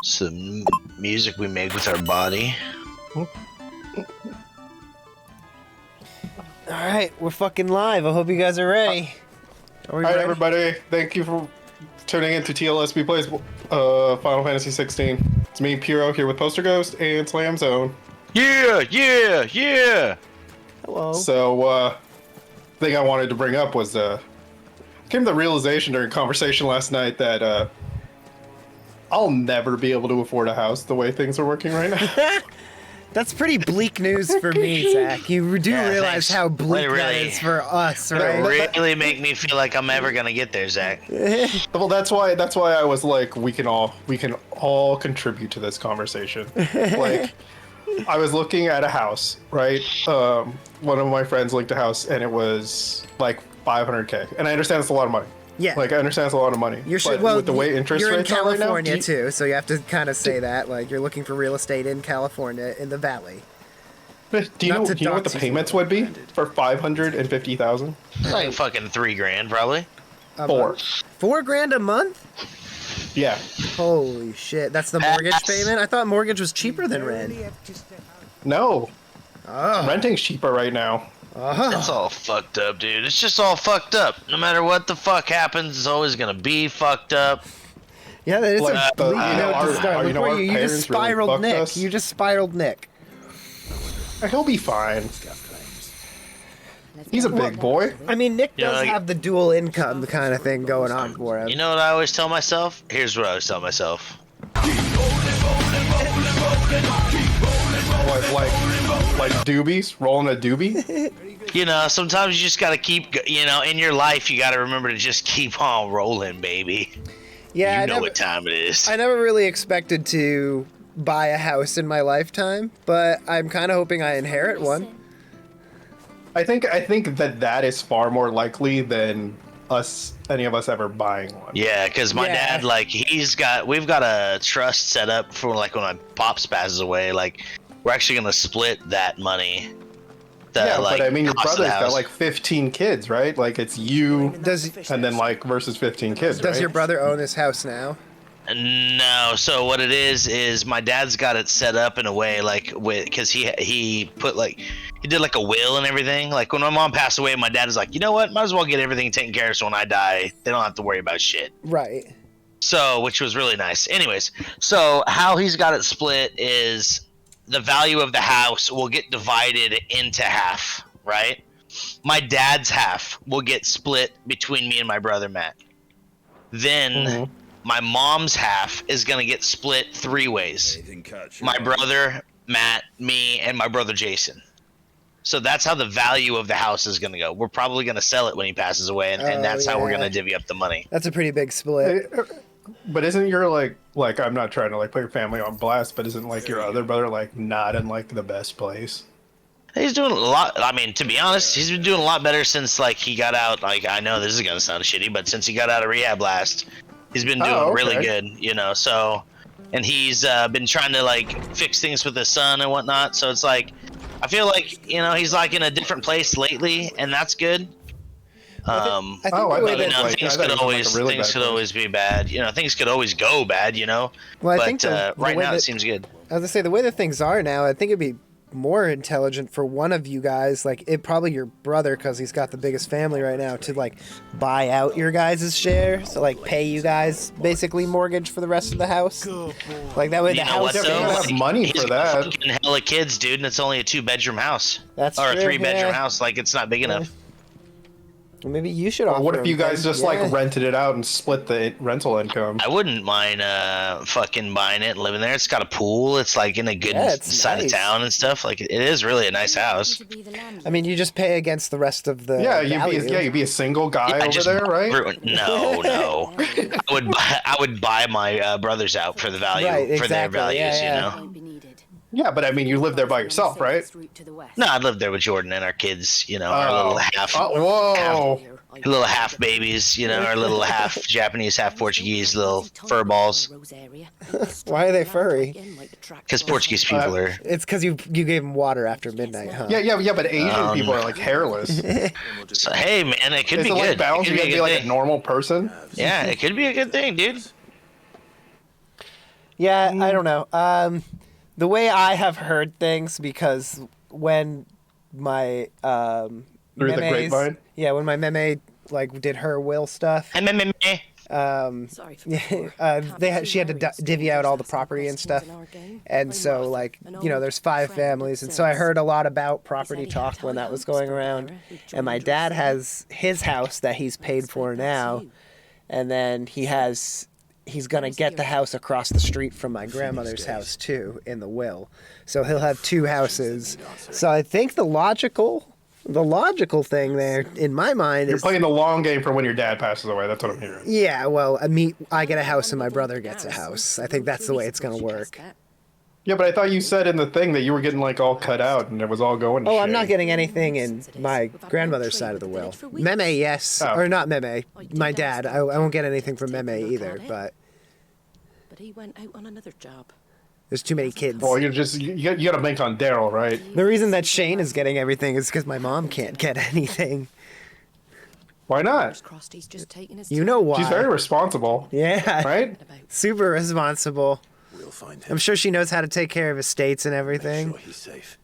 some music we make with our body. Alright, we're fucking live. I hope you guys are ready. All right, everybody. Thank you for tuning in to TLSB Plays Final Fantasy 16. It's me, Puro, here with Poster Ghost and Slam Zone. Yeah! Hello. So, thing I wanted to bring up was, came to the realization during conversation last night that, I'll never be able to afford a house the way things are working right now. That's pretty bleak news for me, Zach. You do realize how bleak that is for us, right? It really make me feel like I'm ever gonna get there, Zach. Well, that's why I was like, we can all contribute to this conversation. Like, I was looking at a house, right? One of my friends linked a house, and it was like $500K, and I understand it's a lot of money. Yeah. Like, I understand it's a lot of money. But with the way interest rates are right now, you're in California too, so you have to kind of say that. Like, you're looking for real estate in California, in the Valley. Do you know what the payments would be for $550,000? Like fucking $3,000 probably. $4,000 a month? Yeah. Holy shit! That's the mortgage payment. I thought mortgage was cheaper than rent. No. Renting's cheaper right now. It's all fucked up, dude. It's just all fucked up. No matter what the fuck happens, it's always gonna be fucked up. Yeah, that is Like, a bleak note to start. Look where you just parents really spiraled fucked Nick. us? You just spiraled Nick. He'll be fine. He's a big boy. I mean, Nick You know, does like- have the dual income kind of thing going on for him. You know what I always tell myself? Here's what I always tell myself. Like doobies, rolling a doobie. You know, sometimes you just gotta keep, in your life, you gotta remember to just keep on rolling, baby. Yeah, You know what time it is. I never really expected to buy a house in my lifetime, but I'm kind of hoping I inherit one. I think that is far more likely than any of us ever buying one. Yeah, because my dad, like, we've got a trust set up for, like, when my pops passes away, like, we're actually gonna split that money. But I mean, your brother's got like 15 kids, right? Like, it's you, and then like versus 15 kids. Does your brother own this house now? No, so what it is my dad's got it set up in a way, like, because he put, like, he did like a will and everything. Like, when my mom passed away, my dad was like, you know what, might as well get everything taken care of so when I die, they don't have to worry about shit. Right. So, which was really nice. Anyways, so how he's got it split is the value of the house will get divided into half, right? My dad's half will get split between me and my brother Matt. Then my mom's half is going to get split 3 ways. My brother Matt, me, and my brother Jason. So that's how the value of the house is going to go. We're probably going to sell it when he passes away, and that's how we're going to divvy up the money. That's a pretty big split. But isn't your like I'm not trying to like put your family on blast, but isn't like your other brother like not in like the best place? He's doing a lot. I mean, to be honest, he's been doing a lot better since like he got out. Like, I know this is gonna sound shitty, but since he got out of rehab last, he's been doing really good. So, and he's been trying to like fix things with his son and whatnot. So it's like, I feel like he's like in a different place lately, and that's good. Things could always be bad. Things could always go bad. Well, but right now it seems good. I was gonna say, the way that things are now, I think it'd be more intelligent for one of you guys, like probably your brother, because he's got the biggest family right now, to like buy out your guys' share, so like pay you guys basically mortgage for the rest of the house. Like that way the house have money for that. Fucking hella kids, dude, and it's only a 2-bedroom house. That's or true, a 3-bedroom house. Like, it's not big enough. Well, maybe you should. Or what if you guys just like rented it out and split the rental income? I wouldn't mind fucking buying it and living there. It's got a pool. It's like in a good side of town and stuff. Like, it is really a nice house. I mean, you just pay against the rest of the you'd be a single guy over there, right? No. I would buy my brothers out for the value for their values, Yeah, but I mean, you live there by yourself, right? No, I'd live there with Jordan and our kids, our little little half babies, our little half Japanese, half Portuguese little fur balls. Why are they furry? Because Portuguese people are. It's because you gave them water after midnight, huh? Yeah, but Asian people are like hairless. So, hey, man, it could be like good. Balance, you gotta be like a normal person. Yeah, it could be a good thing, dude. Yeah, I don't know. The way I have heard things, because when my Through the memes- grapevine? yeah, when my meme like did her will stuff, MMA. Sorry for she had to divvy out all the property and stuff, and so like there's 5 families, and so I heard a lot about property talk when that was going around, and my dad has his house that he's paid for now, and then he's gonna get the house across the street from my grandmother's house too in the will, so he'll have 2 houses. So I think the logical thing there in my mind You're is playing the long game for when your dad passes away. That's what I'm hearing. yeah, well, I get a house and my brother gets a house. I think that's the way it's gonna work. Yeah, but I thought you said in the thing that you were getting like all cut out and it was all going to Oh, shit. I'm not getting anything in my grandmother's side of the will. Meme, yes, Oh. or not Meme. My dad. I won't get anything from Meme either. But he went out on another job. there's too many kids. Well, you got to bank on Daryl, right? The reason that Shane is getting everything is because my mom can't get anything. Why not? Crossed, he's just taking his You know why? She's very responsible, Yeah. right? Super responsible. We'll find him. I'm sure she knows how to take care of estates and everything. Sure he's safe.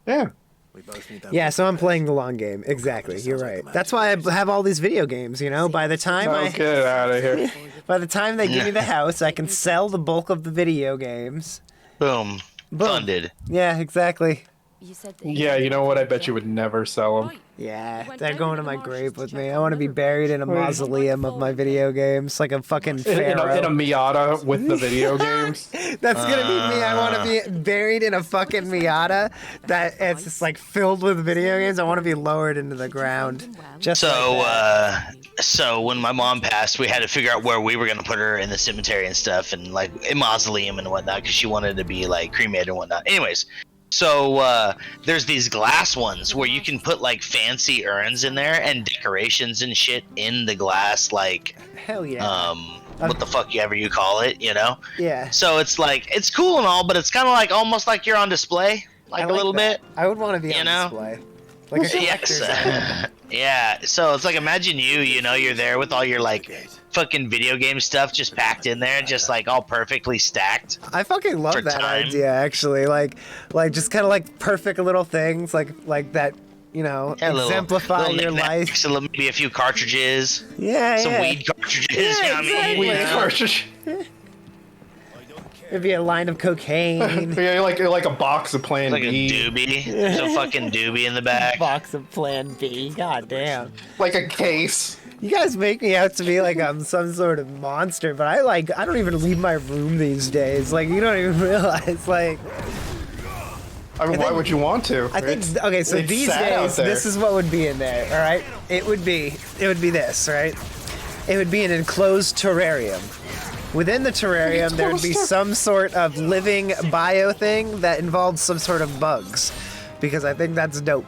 Yeah. We both need that. Yeah, so I'm playing the long game. Exactly. You're right. That's why I have all these video games, By the time Oh, get out of here. by the time they give me the house, I can sell the bulk of the video games. Boom. Funded. Yeah, exactly. You said that Yeah, you know what? I bet you would never sell them. Yeah, they're going to my grave with me. I want to be buried in a mausoleum of my video games, like a fucking In pharaoh. a Miata with the video games. That's gonna be me. I want to be buried in a fucking Miata that it's just like filled with video games. I want to be lowered into the ground. Just So, like that. so when my mom passed, we had to figure out where we were gonna put her in the cemetery and stuff, and like a mausoleum and whatnot, because she wanted to be like cremated and whatnot. Anyways, so there's these glass ones where you can put like fancy urns in there and decorations and shit in the glass, like Hell yeah. what the fuck ever you call it, Yeah. So it's like it's cool and all, but it's kind of like almost like you're on display, like I a little that. bit. I would want to be on display. Like a collector's Yes. Yeah. So it's like imagine you're there with all your like fucking video game stuff just packed in there, just like all perfectly stacked. I fucking love For that time. idea, actually. Like just kind of like perfect little things, like that, Yeah, exemplify little your life. knickknacks, maybe a few cartridges, Yeah, some yeah. weed cartridges. Yeah, You know what I mean? exactly. Weed cartridge. It'd be a line of cocaine, Yeah, you're like a box of Plan Like a B. doobie, some fucking doobie in the back. box of Plan B. God damn. Like a case. You guys make me out to be like I'm some sort of monster, but I don't even leave my room these days. Like you don't even realize. Like I mean, why would you want to? I think okay. So It's these sad out days, there. this is what would be in there. All right, it would be this. Right, it would be an enclosed terrarium. Within the terrarium, there would be some sort of living bio thing that involved some sort of bugs, because I think that's dope.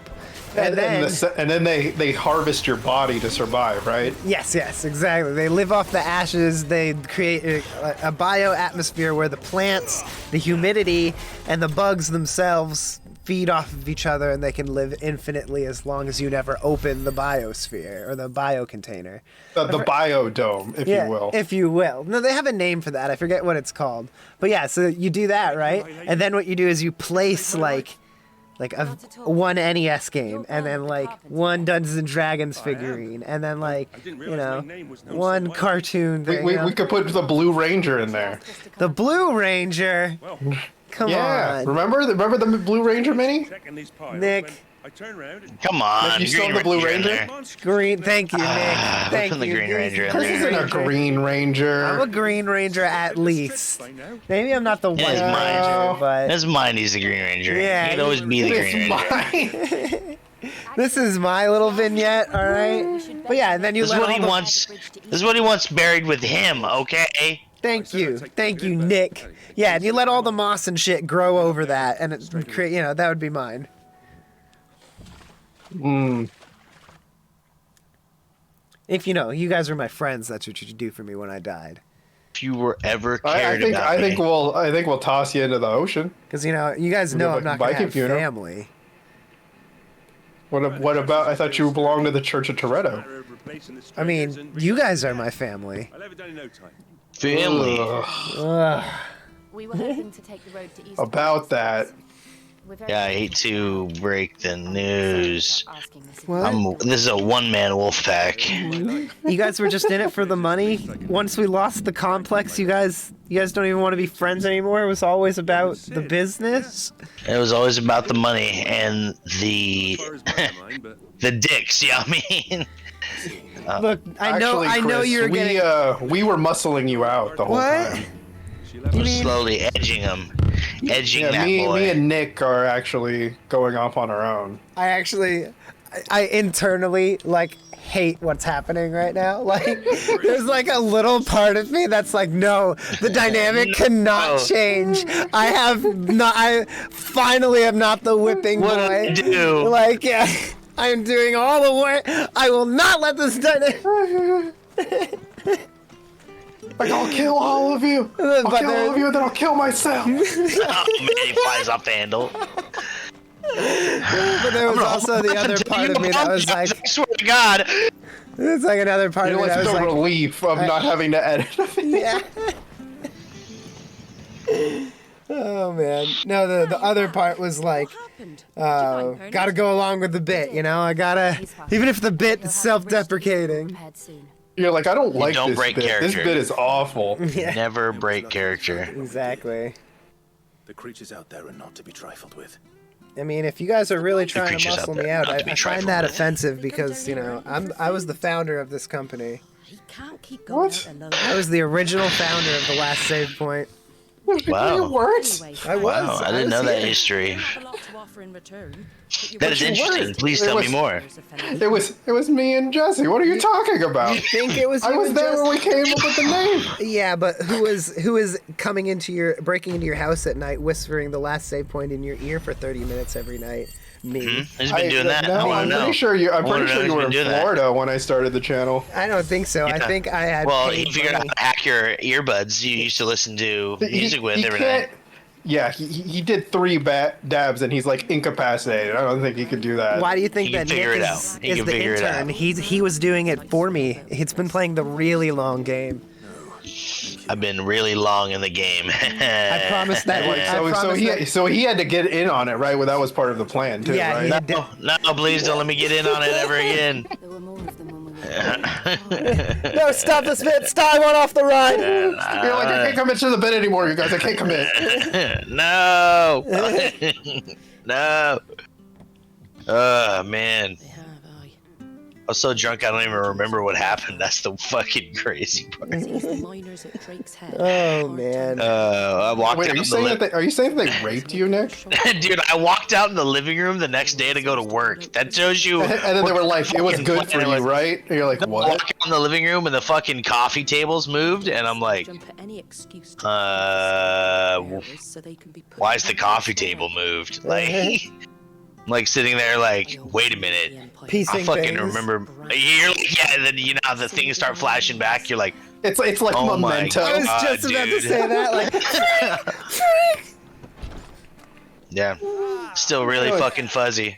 And then they harvest your body to survive, right? yes, exactly. They live off the ashes. They create a bio atmosphere where the plants, the humidity, and the bugs themselves feed off of each other, and they can live infinitely as long as you never open the biosphere or the bio container. The biodome, if you will. If you will. No, they have a name for that. I forget what it's called. But yeah, so you do that, right? And then what you do is you place like one NES game, and then like one Dungeons and Dragons figurine, and then like one cartoon thing. We could put the Blue Ranger in there. The Blue Ranger. Come Yeah, on, remember the Blue Ranger mini? Nick. Come on, You still have the Blue in Ranger? there. Green. Thank you, Nick. Thank Put the you. Green Ranger in Chris there. isn't a Green Ranger. I'm a Green Ranger at least. Maybe I'm not the White his mind. Ranger, but That's mine. He's the Green Ranger. Yeah, He could always be the Green It's Ranger. mine. this is my little vignette, all right? But yeah, and then you This is let what all he the- wants. This is what he wants buried with him. Okay. Thank you, Nick. Yeah, and you let all the moss and shit grow over that, and it create. That would be mine. If you guys were my friends, that's what you'd do for me when I died. If you were ever I cared think about me. I think we'll toss you into the ocean. Because you guys know Like I'm not gonna Viking have funeral. family. What about? I thought you belonged to the Church of Toretto. I mean, you guys are my family. Family. Ugh. We were hoping to take the road to East. About that. Yeah, I hate to break the news. What? This is a one-man wolf pack. You guys were just in it for the money? Once we lost the complex, you guys don't even want to be friends anymore? It was always about the business? It was always about the money and the the dicks, you know what I mean? Look, I know Chris, you're getting... we were muscling you out the whole What? time. We're slowly edging him. Edging Yeah, that boy. me and Nick are actually going off on our own. I internally, like, hate what's happening right now. Like, there's like a little part of me that's like, no, the dynamic cannot change. I finally am not the whipping What boy. I do? Like, yeah, I am doing all the work. I will not let this dynamic... Like, I'll kill all of you. I'll kill all of you, and then I'll kill myself. Oh, man, he flies off the handle. But there was also the other part of me that was like... I swear to God. It's like another part You of know, me that it's was the like... relief of not having to edit. Yeah. Oh man. No, the other part was like, gotta go along with the bit, you know? I gotta, even if the bit is self-deprecating. You're like, I don't like don't this break bit. character. This bit is awful. Yeah. Never break character. Exactly. The creatures out there are not to be trifled with. I mean, if you guys are really trying to creatures out muscle there me out, not I to be find trifled that with. offensive because, you know, I was the founder of this company. He can't keep going What? out alone. I was the original founder of the last save point. Wow. You weren't? Anyway, I was. Wow, I didn't know that here. history. you have a lot to offer in return. but you That is won't interesting. weren't. Please It tell me was- more. It was me and Jesse. What are you talking about? You think it was I you was and there when we Jesse? came up with the name. Yeah, but who is breaking into your house at night, whispering the last save point in your ear for 30 minutes every night? Me. Who's been doing that? I No, want I'm to know. pretty sure you. I'm I wanna pretty sure know you who's were been in doing that. Florida when I started the channel. I don't think so. I Yeah. think I had. Well, paid he figured out money. how to hack your earbuds you used to listen to music with He every can't- night. Yeah, he did 3 dabs and he's like incapacitated. I don't think he could do that. Why do you think He can that Nick figure it is, out. He is can the figure it intern? out. He was doing it for me. It's been playing the really long game. I've been really long in the game. I promised that. Like, I promised so he had to get in on it, right? Well, that was part of the plan too, Yeah, right? he had to- No, please don't let me get in on it ever again. There were more of them when we were No, stop this bit! Stop! I want off the ride. You're like, I can't commit to the bit anymore, you guys. I can't commit. No. No. Oh, man. They have, aye. I was so drunk I don't even remember what happened. That's the fucking crazy part. Sees the miners at Drake's Head. Oh man. I walked Wait, out are you in the saying that? Are you saying that they raped you, Nick? Dude, I walked out in the living room the next day to go to work. That shows you. And then they were like, "It was fucking good for plan you, was. right?" And you're like, I "What?" walk in the living room and the fucking coffee tables moved, and I'm like, Jump at any excuse to so they can be put why is the back coffee in the table store. moved? Like, I'm like sitting there like, wait a minute. I Piecing fucking things. remember. You're like, yeah, and then you know how the things start flashing back. You're like, It's like Oh my Memento. I was God, just about to dude. say that. Like, yeah, still really fucking fuzzy.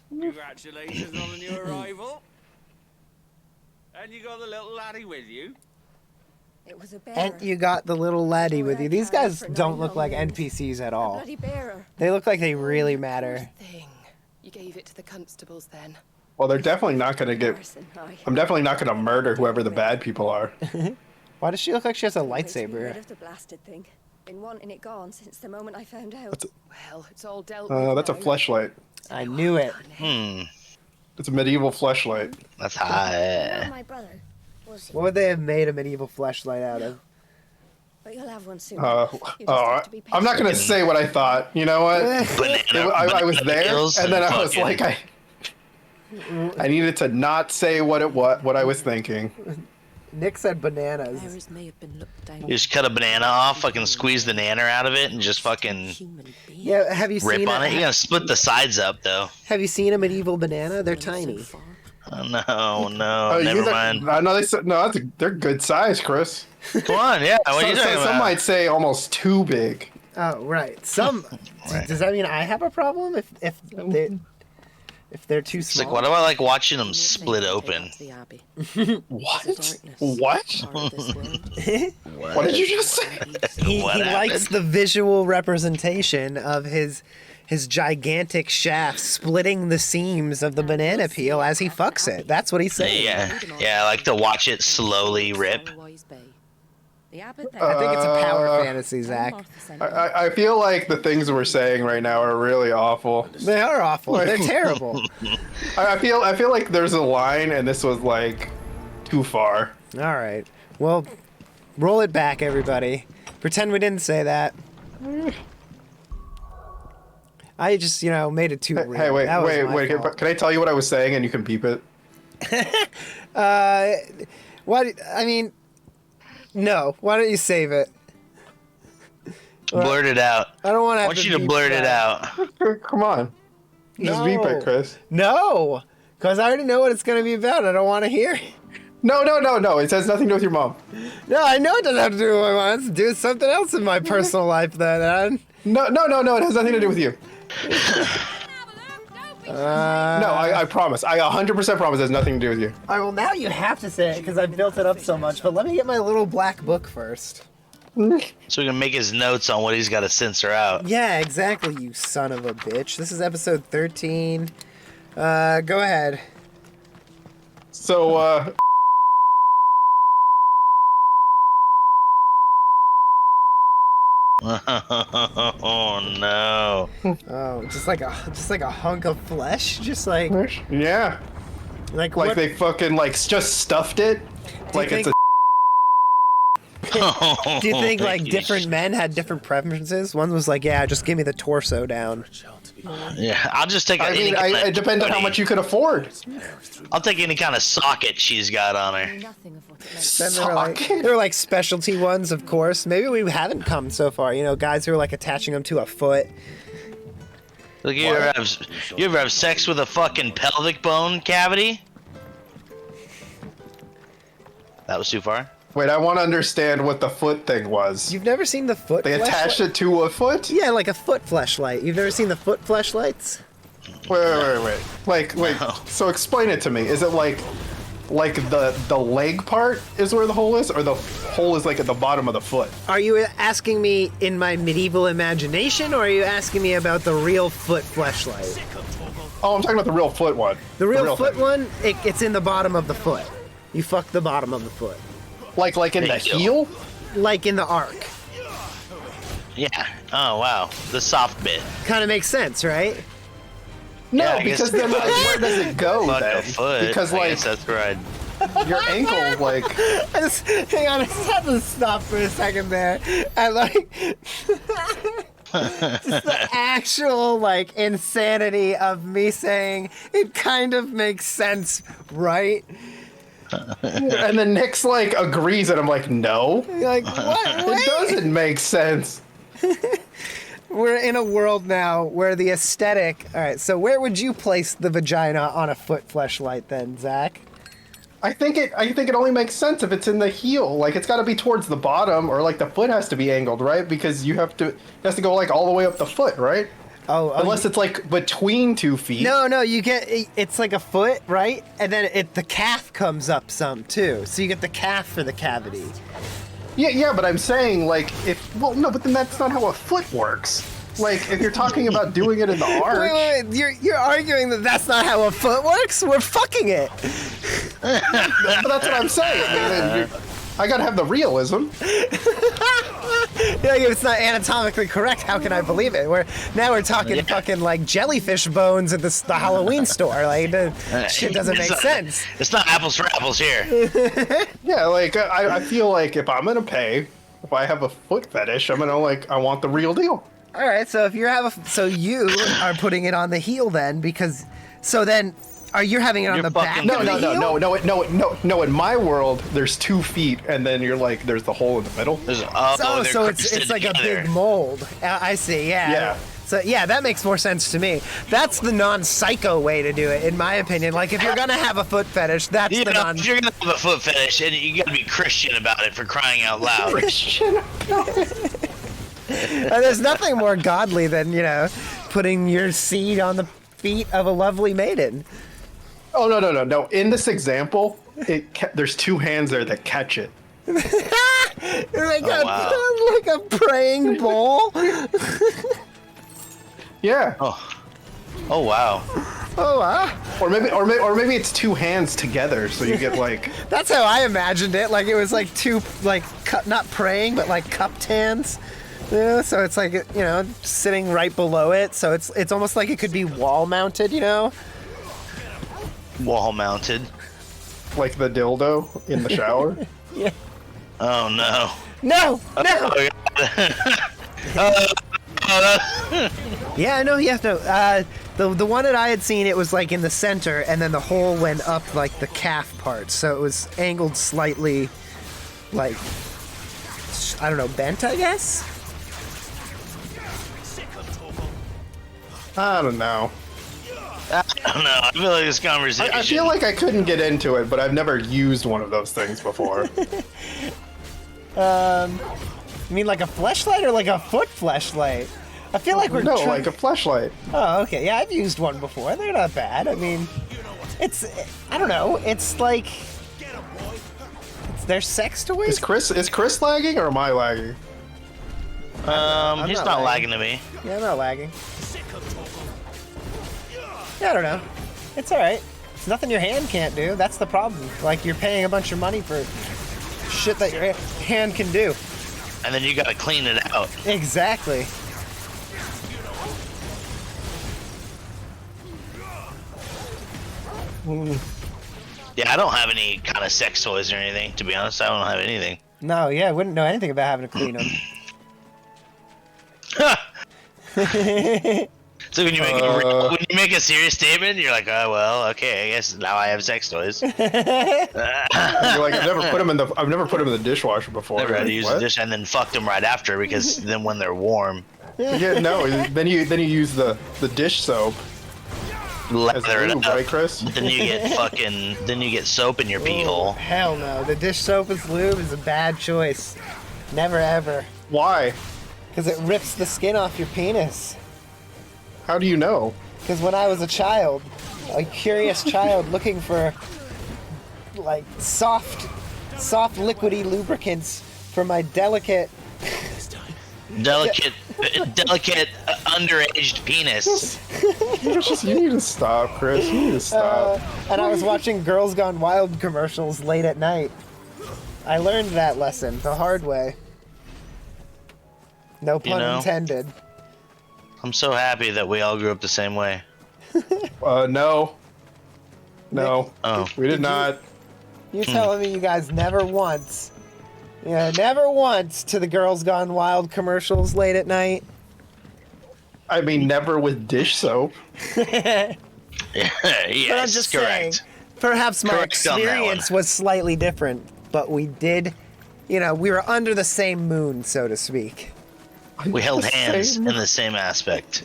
Congratulations on the new arrival. And you got the little laddie with you. It was a bear. and you got the little laddie with you. These guys don't look like NPCs at all. Bloody bearer. They look like they really matter. Thing. You gave it to the constables then. Well, they're definitely not gonna get. Person, aye. I'm definitely not gonna murder whoever the bad people are. Why does she look like she has a Makes me rid lightsaber? of the blasted thing. Been wanting it gone since the moment I found out. Well, it's all dealt with. That's a now. fleshlight. I knew it. It's a medieval fleshlight. That's Not hot. my brother. Was he? What would they have made a medieval fleshlight out of? But you'll have one soon. I'm not gonna say what I thought. You know what? Banana. I was banana there, peels and then I was fucking- like, I needed to not say what I was thinking. Nick said bananas. Bearers may have been looked down. You just cut a banana off, fucking squeeze the nanner out of it, and just fucking Human being. Yeah, have you rip seen on it. You gotta split the sides up, though. Have you seen a medieval banana? They're So tiny. far. Oh, no, never mind. No, they're good size, Chris. Come on, yeah. What are you talking Some about? might say almost too big. Oh, right. Some. Right. Does that mean I have a problem? If they, if they're too It's small. like, why do I like watching them split open? What? What? What did you just say? He What likes happened? the visual representation of his gigantic shaft splitting the seams of the banana peel as he fucks it. That's what he's saying. Yeah, I like to watch it slowly rip. I think it's a power fantasy, Zach. I feel like the things we're saying right now are really awful. They are awful. They're terrible. I feel like there's a line, and this was like too far. All right. Well, roll it back, everybody. Pretend we didn't say that. I just, made it too real. Hey, wait. That was my fault. Can I tell you what I was saying, and you can beep it? What? I mean, no. Why don't you save it? Blurt it out. I don't want to. I want you to blurt it out. Come on. Just beep it, Chris. No, because I already know what it's going to be about. I don't want to hear it. No. It has nothing to do with your mom. No, I know it doesn't have to do with my mom. It's to do with something else in my personal life, then. No. It has nothing to do with you. No, I promise. I 100% promise it has nothing to do with you. All right, well, now you have to say it because I built it up so much. But let me get my little black book first. So we can make his notes on what he's got to censor out. Yeah, exactly, you son of a bitch. This is episode 13. Go ahead. So, Oh no! Oh, just like a hunk of flesh, just like yeah. like Like what? they fucking, just stuffed it. Like it's a... Do you think like different men had different preferences? One was like, yeah, just give me the torso down. Yeah, I'll just take. I mean, it depends on how much you could afford. I'll take any kind of socket she's got on her. Then there were like specialty ones, of course. Maybe we haven't come so far. Guys who are like attaching them to a foot. Look, you ever have sex with a fucking pelvic bone cavity? That was too far. Wait, I want to understand what the foot thing was. You've never seen the foot? They attached it to a foot? Yeah, like a foot fleshlight. You've never seen the foot fleshlights? Wait. No. So explain it to me. Is it like the leg part is where the hole is, or the hole is like at the bottom of the foot? Are you asking me in my medieval imagination, or are you asking me about the real foot fleshlight? Oh, I'm talking about the real foot one. The real foot thing. one, it's in the bottom of the foot. You fuck the bottom of the foot. Like in the Thank you. heel? Like in the arc. Yeah. Oh wow, the soft bit. Kind of makes sense, right? No, Yeah, I guess because then where does it go Fuck then? a foot. Because I guess that's right. your ankle Hang on, I just had to stop for a second there. And just the actual insanity of me saying it kind of makes sense, right? and then Nick's agrees, and I'm like, no, You're like, what? it doesn't make sense. We're in a world now where the aesthetic. All right, so where would you place the vagina on a foot fleshlight then, Zach? I think it only makes sense if it's in the heel. Like it's got to be towards the bottom, or the foot has to be angled, right? Because it has to go all the way up the foot, right? Unless it's between 2 feet. No, you get it's like a foot, right? And then the calf comes up some too, so you get the calf for the cavity. Yeah, but I'm saying but then that's not how a foot works. If you're talking about doing it in the arch. Wait, you're arguing that that's not how a foot works? We're fucking it. But that's what I'm saying. I gotta have the realism. If it's not anatomically correct, how can I believe it? Now we're talking fucking jellyfish bones at the Halloween store. Shit doesn't make sense. It's not apples for apples here. Yeah, I feel like if I'm gonna pay, if I have a foot fetish, I'm gonna I want the real deal. All right, so if you you are putting it on the heel then, then are you having it on the back? No, of the heel? no. In my world, there's 2 feet, and then there's the hole in the middle. So it's like a big mold. I see. Yeah. Yeah. So yeah, that makes more sense to me. That's the non-psycho way to do it, in my opinion. If you're gonna have a foot fetish, that's the non. If you're gonna have a foot fetish, and you gotta be Christian about it, for crying out loud. Christian. There's nothing more godly than putting your seed on the feet of a lovely maiden. Oh no! In this example, there's two hands there that catch it. Like, wow. like a praying bowl. Yeah. Oh wow. Oh, wow. Or maybe it's two hands together, so you get like. That's how I imagined it. Like it was like two, like not praying, but like cupped hands. Yeah, so it's like, you know, sitting right below it. So it's almost like it could be wall mounted, you know. Wall mounted. Like the dildo in the shower. Yeah. Oh no. No. Oh, Yeah, no, yeah, no. The one that I had seen, it was like in the center, and then the hole went up like the calf part, so it was angled slightly, like, I don't know, bent, I guess? I don't know. I don't know. I feel like this conversation. I feel like I couldn't get into it, but I've never used one of those things before. You mean like a fleshlight or like a foot fleshlight? I feel like we're like a fleshlight. Oh, okay. Yeah, I've used one before. They're not bad. I mean, I don't know. It's like, they're sex toys. Is Chris lagging or am I lagging? He's not lagging to me. Yeah, I'm not lagging. Yeah, I don't know. It's all right. It's nothing your hand can't do. That's the problem. Like, you're paying a bunch of money for shit that your hand can do. And then you gotta clean it out. Exactly. Yeah, I don't have any kind of sex toys or anything. To be honest, I don't have anything. No, yeah, I wouldn't know anything about having to clean them. So when you make a serious statement, you're like, oh well, okay, I guess now I have sex toys. You're like, I've never put them in the dishwasher before. Never had to Like, use what? the dish and then fucked them right after because then when they're warm, Yeah, no. Then you use the dish soap as lather it lube, up. right, Chris? But then you get soap in your pee hole. Hell no. The dish soap as lube is a bad choice. Never ever. Why? Because it rips the skin off your penis. How do you know? Because when I was a child, a curious child looking for like soft liquidy lubricants for my delicate underaged penis. You need to stop, Chris. You need to stop. and I was watching Girls Gone Wild commercials late at night. I learned that lesson the hard way. No pun intended. I'm so happy that we all grew up the same way. No. Oh. We did not. You telling me you guys never once to the Girls Gone Wild commercials late at night? I mean, never with dish soap. Yes, But I'm just correct. saying, perhaps my Correct on that experience was slightly different, but we did, we were under the same moon, so to speak. We held hands Same. in the same aspect.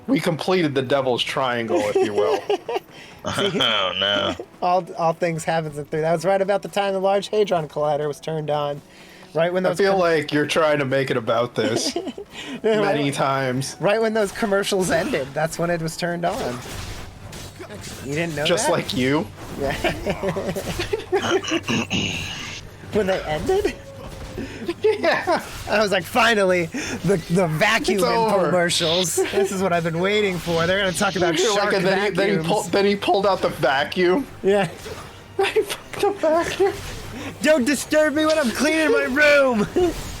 We completed the devil's triangle, if you will. Oh no. All things happens in three. That was right about the time the Large Hadron Collider was turned on. Right when I those feel like you're trying to make it about this many times. right when those commercials ended, that's when it was turned on. You didn't know Just that? like you. When they ended? Yeah. I was like, finally, the vacuum It's over. infomercials. This is what I've been waiting for. They're going to talk about You're shark like, and vacuums. then he pulled out the vacuum. Yeah. The vacuum. Don't disturb me when I'm cleaning my room.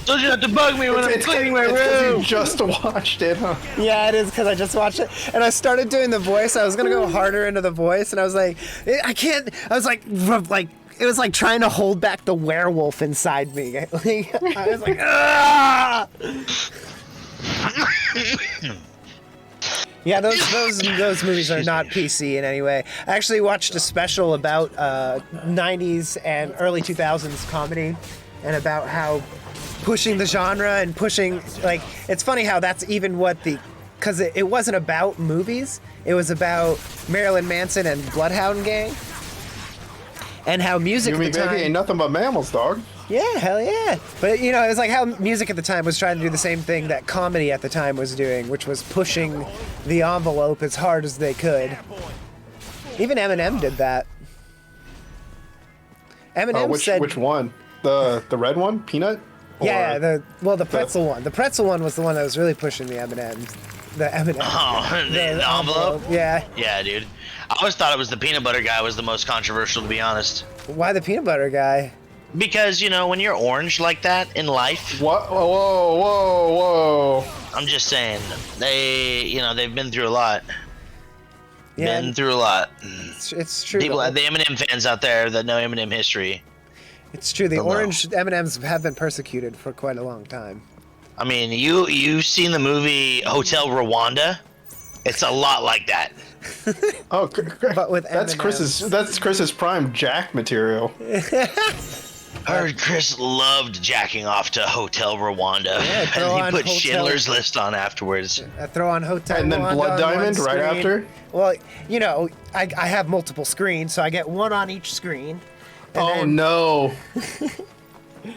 Don't you have to bug me when I'm cleaning my It's 'cause room? you just watched it, huh? Yeah, it is because I just watched it. And I started doing the voice. I was going to go harder into the voice. And I was like, I can't. I was like, it was like trying to hold back the werewolf inside me. I was like, ah! Yeah, those movies are not PC in any way. I actually watched a special about 90s and early 2000s comedy and about how pushing the genre and pushing, like, it's funny how that's even what because it wasn't about movies. It was about Marilyn Manson and Bloodhound Gang. and how music You at mean the baby time. ain't nothing but mammals, dog. Yeah, hell yeah. But you know, it was like how music at the time was trying to do the same thing that comedy at the time was doing, which was pushing the envelope as hard as they could. Even Eminem did that. Eminem said, Which one? The red one, Peanut? yeah, Or- the pretzel one. The pretzel one was the one that was really pushing the M&Ms. The M&Ms. Oh, the envelope? Yeah. Yeah, dude. I always thought it was the peanut butter guy was the most controversial, to be honest. Why the peanut butter guy? Because, you know, when you're orange like that in life, What? Whoa. I'm just saying, they've been through a lot. Yeah, Been through a lot. it's true. People, the Eminem fans out there that know Eminem history. It's true. The Don't know. orange M&Ms have been persecuted for quite a long time. I mean, you've seen the movie Hotel Rwanda? It's a lot like that. Oh, But with that's M&Ms. Chris's prime Jack material. I heard Chris loved jacking off to Hotel Rwanda. Yeah, throw And he on put Hotel- Schindler's List on afterwards. I throw on Hotel And then Rwanda Blood on Diamond one right screen. after? Well, you know, I have multiple screens, so I get one on each screen. And Oh then- no.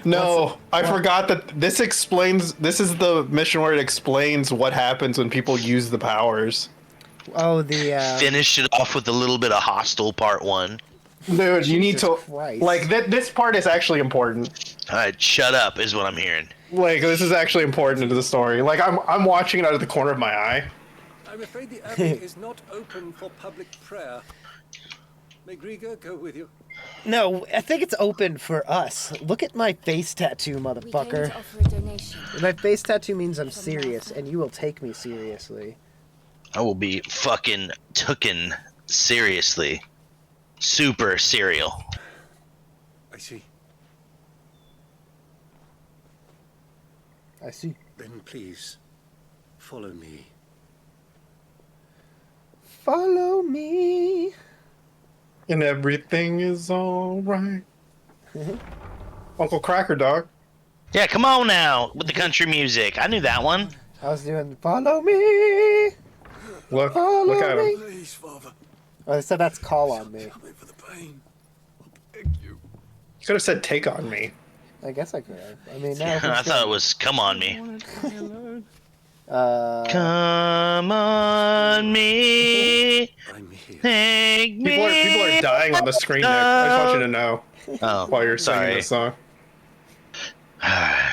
No, I forgot that this is the mission where it explains what happens when people use the powers. Oh, the Finished it off with a little bit of Hostel Part 1. Dude, you need to Christ. like this part is actually important. Alright, shut up is what I'm hearing. Like this is actually important to the story. Like I'm watching it out of the corner of my eye. I'm afraid the abbey is not open for public prayer. May Grieger go with you? No, I think it's open for us. Look at my face tattoo, We came motherfucker. to offer a donation. My face tattoo means I'm serious, and you will take me seriously. I will be fucking tooken seriously. Super serial. I see. I see. Then please, follow me. Follow me. And everything is alright. Uncle Cracker Dog. Yeah, come on now with the country music. I knew that one. I was doing follow me. Look Follow at me. him. Please, Father, Oh, they said that's call on me. come in for the pain. I beg you. You could have said take on me. I guess I could have. I mean, now I thought it was come on me. Come on me. I'm here. Take me. People are dying on the screen, Nick. I just want you to know Oh, while you're singing sorry. this song.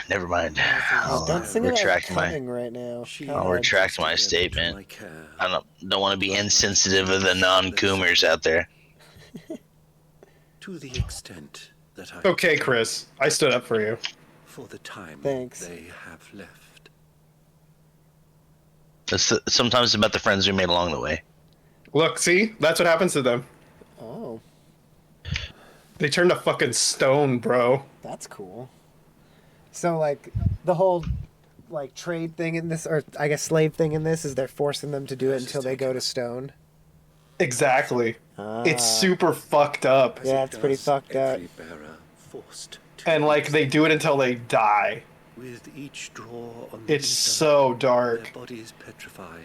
Never mind. Oh, I'll don't sing about retract my. coming right now. I'll God. retract my statement. I don't want to be insensitive of the non-coomers out there. To the extent that I Okay, Chris. I stood up for you. for the time Thanks. they have left. Sometimes it's about the friends we made along the way. Look, see? That's what happens to them. Oh, They turn to fucking stone, bro. that's cool. So, like, the whole, like, trade thing in this, or I guess slave thing in this, is they're forcing them to do it until they go to stone. Exactly. It's Ah. super fucked up. Yeah, it's pretty fucked up. Every bearer forced to And, like, they do it until they die. with each draw on the It's lever, so dark. their bodies petrify,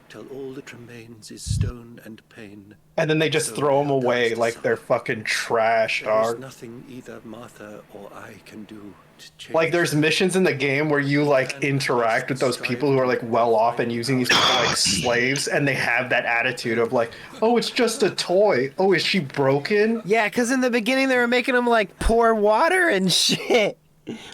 till all that remains is stone and pain. And then they just throw them away like they're fucking trash, There is dog. nothing either Martha or I can do to change. Like, there's that. missions in the game where you, like, interact with those people who are, like, well off and using these people like slaves, and they have that attitude of, like, oh, it's just a toy. Oh, is she broken? Yeah, because in the beginning they were making them, like, pour water and shit.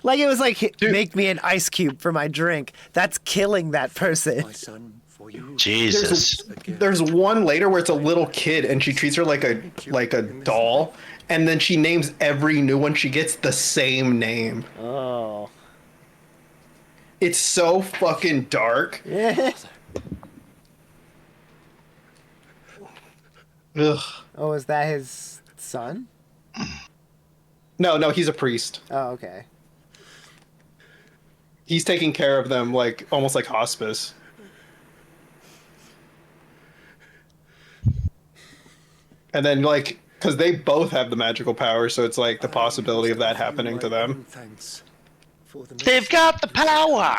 Like, it was like, make me an ice cube for my drink. That's killing that person. My son, for you. Jesus. There's one later where it's a little kid, and she treats her like a doll, and then she names every new one she gets the same name. Oh. It's so fucking dark. Yeah. Ugh. Oh, is that his son? No, he's a priest. Oh, okay. He's taking care of them, like, almost like hospice. And then, like, because they both have the magical power, so it's like the possibility of that happening to them. Thanks for the They've got the power.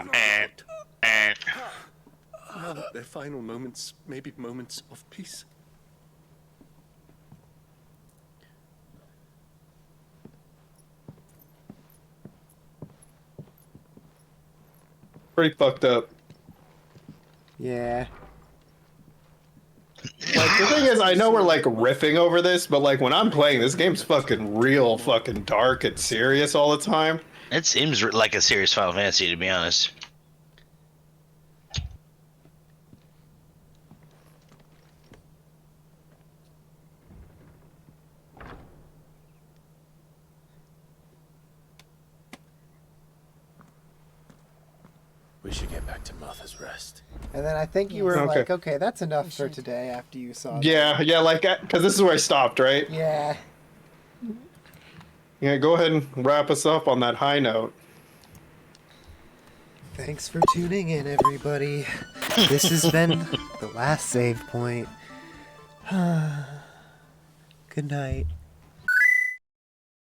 Now that their final moments may be moments of peace. Pretty fucked up. Yeah. Like, the thing is, I know we're like riffing over this, but like when I'm playing, this game's fucking real fucking dark and serious all the time. It seems like a serious Final Fantasy, to be honest. We should get back to Martha's Rest. And then I think you were Okay. like, okay, that's enough for today after you saw that. Yeah, like, because this is where I stopped, right? Yeah. Yeah, go ahead and wrap us up on that high note. Thanks for tuning in, everybody. This has been the last save point. Good night.